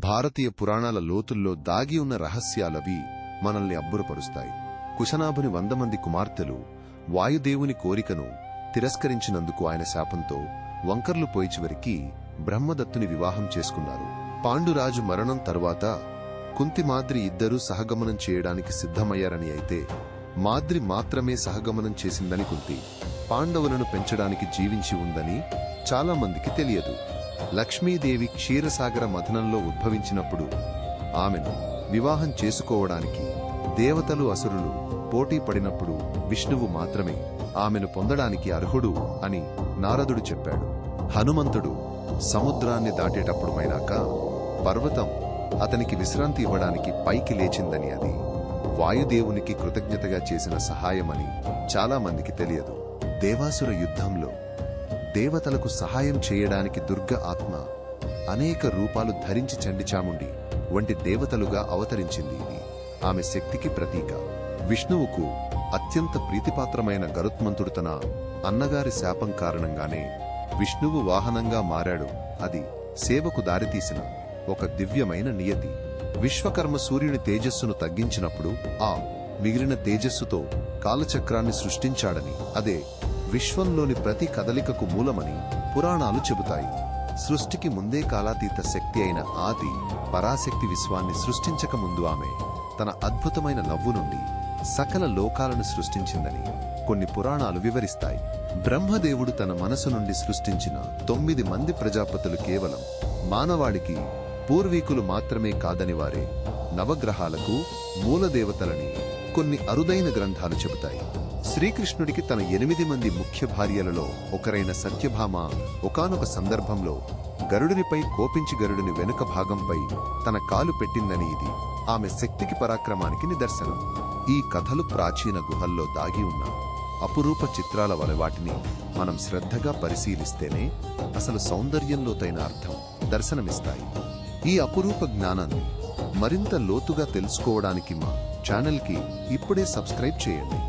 భారతీయ పురాణాల లోతుల్లో దాగి ఉన్న రహస్యాలవి మనల్ని అబ్బురపరుస్తాయి. కుశనాభుని 100 మంది కుమార్తెలు వాయుదేవుని కోరికను తిరస్కరించినందుకు ఆయన శాపంతో వంకర్లు పోయి చివరికి బ్రహ్మదత్తుని వివాహం చేసుకున్నారు. పాండురాజు మరణం తరువాత కుంతి మాద్రి ఇద్దరూ సహగమనం చేయడానికి సిద్ధమయ్యారని, అయితే మాద్రి మాత్రమే సహగమనం చేసిందని, కుంతి పాండవులను పెంచడానికి జీవించి ఉందని చాలా మందికి తెలియదు. లక్ష్మీదేవి క్షీరసాగర మథనంలో ఉద్భవించినప్పుడు ఆమెను వివాహం చేసుకోవడానికి దేవతలు అసురులు పోటీ పడినప్పుడు విష్ణువు మాత్రమే ఆమెను పొందడానికి అర్హుడు అని నారదుడు చెప్పాడు. హనుమంతుడు సముద్రాన్ని దాటేటప్పుడు మైనాక పర్వతం అతనికి విశ్రాంతి ఇవ్వడానికి పైకి లేచిందని, అది వాయుదేవునికి కృతజ్ఞతగా చేసిన సహాయమని చాలా మందికి తెలియదు. దేవాసుర యుద్ధంలో దేవతలకు సహాయం చేయడానికి దుర్గ ఆత్మ అనేక రూపాలు ధరించి చండిచాముండి వంటి దేవతలుగా అవతరించింది. ఇది ఆమె శక్తికి ప్రతీక. విష్ణువుకు అత్యంత ప్రీతిపాత్రమైన గరుత్మంతుడు తన అన్నగారి శాపం కారణంగానే విష్ణువు వాహనంగా మారాడు. అది సేవకు దారితీసిన ఒక దివ్యమైన నియతి. విశ్వకర్మ సూర్యుని తేజస్సును తగ్గించినప్పుడు ఆ మిగిలిన తేజస్సుతో కాలచక్రాన్ని సృష్టించాడని, అదే విశ్వంలోని ప్రతి కదలికకు మూలమని పురాణాలు చెబుతాయి. సృష్టికి ముందే కాలాతీత శక్తి అయిన ఆది పరాశక్తి విశ్వాన్ని సృష్టించక ముందు ఆమె తన అద్భుతమైన నవ్వు నుండి సకల లోకాలను సృష్టించిందని కొన్ని పురాణాలు వివరిస్తాయి. బ్రహ్మదేవుడు తన మనసు నుండి సృష్టించిన 9 మంది ప్రజాపతులు కేవలం మానవాడికి పూర్వీకులు మాత్రమే కాదని, వారే నవగ్రహాలకు మూలదేవతలని కొన్ని అరుదైన గ్రంథాలు చెబుతాయి. శ్రీకృష్ణుడికి తన 8 మంది ముఖ్య భార్యలలో ఒకరైన సత్యభామ ఒకానొక సందర్భంలో గరుడునిపై కోపించి గరుడుని వెనుక భాగంపై తన కాలు పెట్టిందని, ఇది ఆమె శక్తికి పరాక్రమానికి నిదర్శనం. ఈ కథలు ప్రాచీన గుహల్లో దాగి ఉన్న అపురూప చిత్రాల వలె వాటిని మనం శ్రద్ధగా పరిశీలిస్తేనే అసలు సౌందర్యంలోతైన అర్థం దర్శనమిస్తాయి. ఈ అపురూప జ్ఞానాన్ని మరింత లోతుగా తెలుసుకోవడానికి మా ఛానల్కి ఇప్పుడే సబ్స్క్రైబ్ చేయండి.